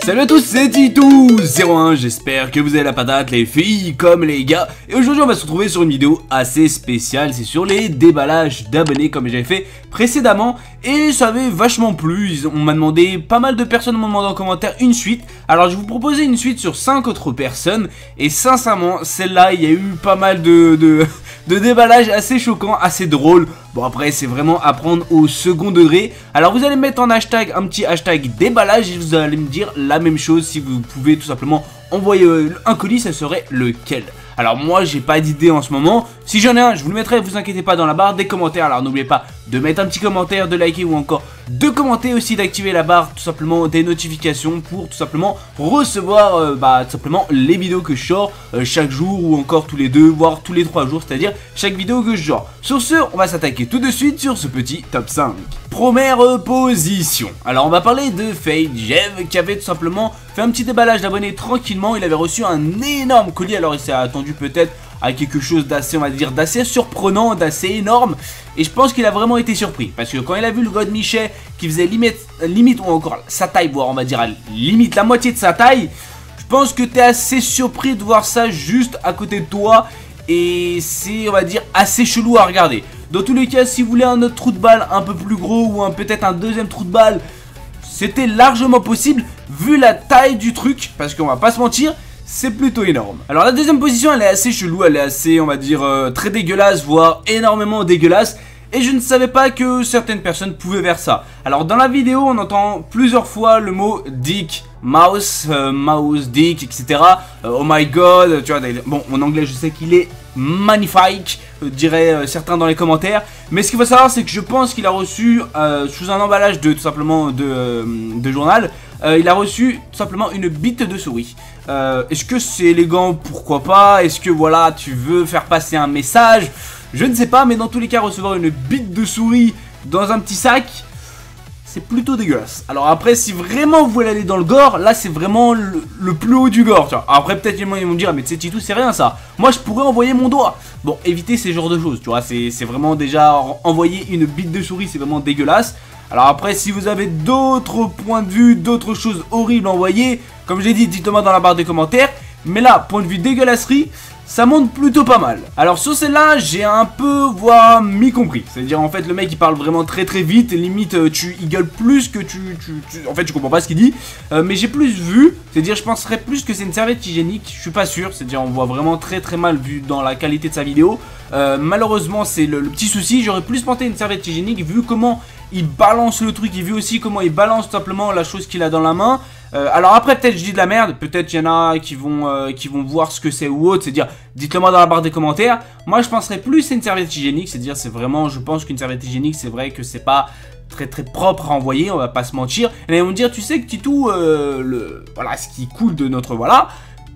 Salut à tous, c'est Titou01, j'espère que vous avez la patate les filles comme les gars. Et aujourd'hui on va se retrouver sur une vidéo assez spéciale, c'est sur les déballages d'abonnés comme j'avais fait précédemment. Et ça avait vachement plu, on m'a demandé, pas mal de personnes m'ont demandé en commentaire une suite. Alors je vais vous proposer une suite sur 5 autres personnes. Et sincèrement, celle-là, il y a eu pas mal de déballages assez choquants, assez drôles. Bon après c'est vraiment à prendre au second degré. Alors vous allez mettre en hashtag un petit hashtag déballage et vous allez me dire la même chose. Si vous pouvez tout simplement envoyer un colis, ça serait lequel? Alors moi j'ai pas d'idée en ce moment. Si j'en ai un, je vous le mettrai, vous inquiétez pas, dans la barre des commentaires. Alors n'oubliez pas de mettre un petit commentaire, de liker ou encore de commenter, aussi d'activer la barre tout simplement des notifications pour tout simplement recevoir tout simplement les vidéos que je sors chaque jour ou encore tous les 2 voire tous les 3 jours, c'est-à-dire chaque vidéo que je sors. Sur ce, on va s'attaquer tout de suite sur ce petit top 5. Première position. Alors on va parler de Fade Jev qui avait tout simplement fait un petit déballage d'abonnés tranquillement. Il avait reçu un énorme colis, alors il s'est attendu peut-être à quelque chose d'assez, on va dire, d'assez surprenant, d'assez énorme. Et je pense qu'il a vraiment été surpris. Parce que quand il a vu le God Michel qui faisait limite ou encore sa taille, voire on va dire limite la moitié de sa taille, je pense que tu es assez surpris de voir ça juste à côté de toi. Et c'est, on va dire, assez chelou à regarder. Dans tous les cas, si vous voulez un autre trou de balle un peu plus gros ou peut-être un deuxième trou de balle, c'était largement possible vu la taille du truc. Parce qu'on va pas se mentir, c'est plutôt énorme. Alors la deuxième position, elle est assez chelou, elle est assez, on va dire, très dégueulasse, voire énormément dégueulasse. Et je ne savais pas que certaines personnes pouvaient faire ça. Alors dans la vidéo, on entend plusieurs fois le mot dick, mouse, dick, etc. Oh my god, tu vois, bon, mon anglais, je sais qu'il est magnifique, diraient certains dans les commentaires. Mais ce qu'il faut savoir, c'est que je pense qu'il a reçu, sous un emballage de tout simplement de journal, il a reçu tout simplement une bite de souris. Est-ce que c'est élégant? Pourquoi pas? Est-ce que voilà, tu veux faire passer un message? Je ne sais pas, mais dans tous les cas, recevoir une bite de souris dans un petit sac, c'est plutôt dégueulasse. Alors après, si vraiment vous voulez aller dans le gore, là c'est vraiment le plus haut du gore, tu vois. Après peut-être ils vont me dire, mais tu sais Titou, c'est rien ça. Moi je pourrais envoyer mon doigt. Bon, évitez ces genres de choses, tu vois. C'est vraiment déjà, envoyer une bite de souris, c'est vraiment dégueulasse. Alors après, si vous avez d'autres points de vue, d'autres choses horribles à envoyer, comme je l'ai dit, dites-moi dans la barre des commentaires. Mais là, point de vue dégueulasserie, ça monte plutôt pas mal. Alors sur celle-là, j'ai un peu, voire mi-compris. C'est-à-dire en fait le mec il parle vraiment très vite. Limite il gueule plus que en fait tu comprends pas ce qu'il dit. Mais j'ai plus vu. C'est-à-dire je penserais plus que c'est une serviette hygiénique. Je suis pas sûr. C'est-à-dire on voit vraiment très mal vu dans la qualité de sa vidéo. Malheureusement c'est le petit souci. J'aurais plus pensé une serviette hygiénique vu comment il balance le truc. Et vu aussi comment il balance tout simplement la chose qu'il a dans la main. Alors après peut-être je dis de la merde, peut-être il y en a qui vont voir ce que c'est ou autre, c'est-à-dire dites-le moi dans la barre des commentaires. Moi je penserais plus à une serviette hygiénique, c'est-à-dire c'est vraiment, je pense qu'une serviette hygiénique c'est vrai que c'est pas très propre à envoyer, on va pas se mentir. Et ils vont me dire tu sais que Titou, voilà ce qui coule de notre voilà,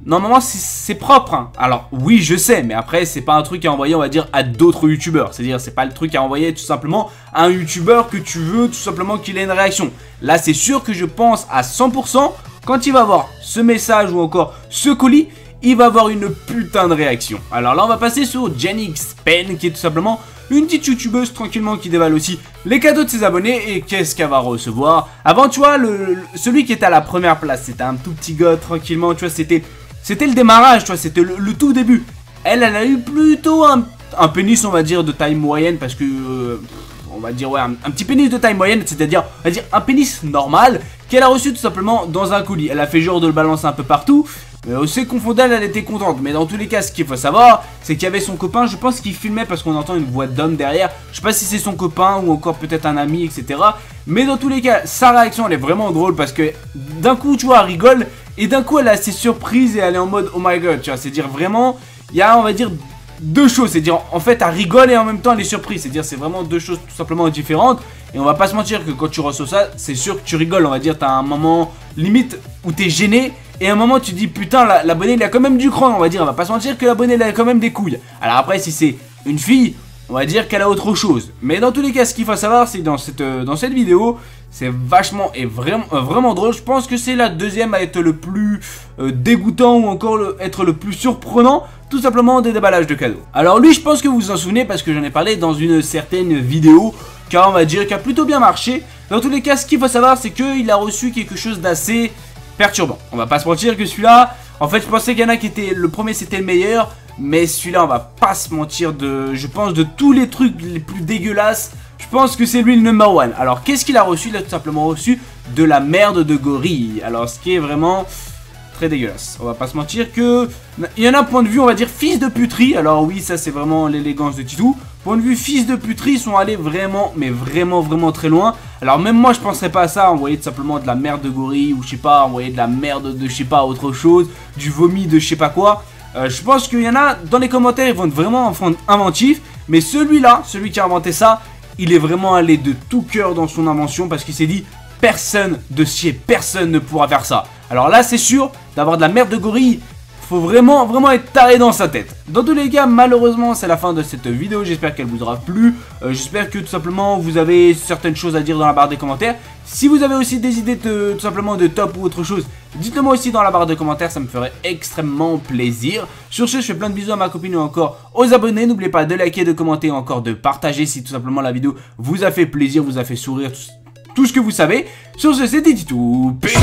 normalement c'est propre hein. Alors oui je sais, mais après c'est pas un truc à envoyer on va dire à d'autres youtubeurs. C'est-à-dire c'est pas le truc à envoyer tout simplement à un youtubeur que tu veux tout simplement qu'il ait une réaction. Là c'est sûr que je pense à 100% quand il va voir ce message ou encore ce colis, il va avoir une putain de réaction. Alors là on va passer sur Janix Pen qui est tout simplement une petite youtubeuse tranquillement qui déballe aussi les cadeaux de ses abonnés. Et qu'est-ce qu'elle va recevoir? Avant tu vois celui qui était à la première place, c'était un tout petit gars tranquillement, tu vois, c'était le démarrage, tu vois, c'était le tout début. Elle a eu plutôt un pénis, on va dire, de taille moyenne, parce que, on va dire, ouais, un petit pénis de taille moyenne, c'est-à-dire, on va dire, un pénis normal, qu'elle a reçu tout simplement dans un colis. Elle a fait genre de le balancer un peu partout, mais au second d'elle, elle était contente. Mais dans tous les cas, ce qu'il faut savoir, c'est qu'il y avait son copain, je pense qu'il filmait parce qu'on entend une voix d'homme derrière. Je sais pas si c'est son copain ou encore peut-être un ami, etc. Mais dans tous les cas, sa réaction, elle est vraiment drôle parce que d'un coup, tu vois, elle rigole. Et d'un coup elle est assez surprise et elle est en mode oh my god, tu vois, c'est dire vraiment, il y a on va dire deux choses, c'est dire en fait elle rigole et en même temps elle est surprise, c'est dire c'est vraiment deux choses tout simplement différentes. Et on va pas se mentir que quand tu reçois ça, c'est sûr que tu rigoles, on va dire t'as un moment limite où t'es gêné. Et à un moment tu dis putain l'abonné il a quand même du cran, on va dire, on va pas se mentir que l'abonné il a quand même des couilles. Alors après si c'est une fille, on va dire qu'elle a autre chose. Mais dans tous les cas, ce qu'il faut savoir, c'est que dans cette vidéo, c'est vachement et vraiment drôle. Je pense que c'est la deuxième à être le plus dégoûtant ou encore être le plus surprenant, tout simplement des déballages de cadeaux. Alors lui, je pense que vous vous en souvenez parce que j'en ai parlé dans une certaine vidéo, car on va dire qu'il a plutôt bien marché. Dans tous les cas, ce qu'il faut savoir, c'est qu'il a reçu quelque chose d'assez perturbant. On va pas se mentir que celui-là, en fait, je pensais qu'il y en a qui étaient, le premier c'était le meilleur, mais celui-là, on va pas se mentir, je pense de tous les trucs les plus dégueulasses, je pense que c'est lui le number one. Alors, qu'est-ce qu'il a reçu? Il a tout simplement reçu de la merde de gorille. Alors, ce qui est vraiment très dégueulasse. On va pas se mentir que il y en a un point de vue, on va dire, fils de puterie. Alors oui, ça c'est vraiment l'élégance de Titou. Point de vue fils de puterie, ils sont allés vraiment, mais vraiment très loin. Alors même moi, je penserais pas à ça, envoyer tout simplement de la merde de gorille, ou je sais pas, envoyer de la merde de je sais pas, autre chose, du vomi de je sais pas quoi. Je pense qu'il y en a, dans les commentaires, ils vont être vraiment inventifs. Mais celui-là, celui qui a inventé ça, il est vraiment allé de tout cœur dans son invention, parce qu'il s'est dit, personne de chez personne ne pourra faire ça. Alors là, c'est sûr, d'avoir de la merde de gorille, faut vraiment être taré dans sa tête. Dans tous les cas, malheureusement, c'est la fin de cette vidéo. J'espère qu'elle vous aura plu. J'espère que tout simplement, vous avez certaines choses à dire dans la barre des commentaires. Si vous avez aussi des idées tout simplement de top ou autre chose, dites-le moi aussi dans la barre de commentaires. Ça me ferait extrêmement plaisir. Sur ce, je fais plein de bisous à ma copine ou encore aux abonnés. N'oubliez pas de liker, de commenter, encore de partager si tout simplement la vidéo vous a fait plaisir, vous a fait sourire, tout ce que vous savez. Sur ce, c'était Titou. Peace.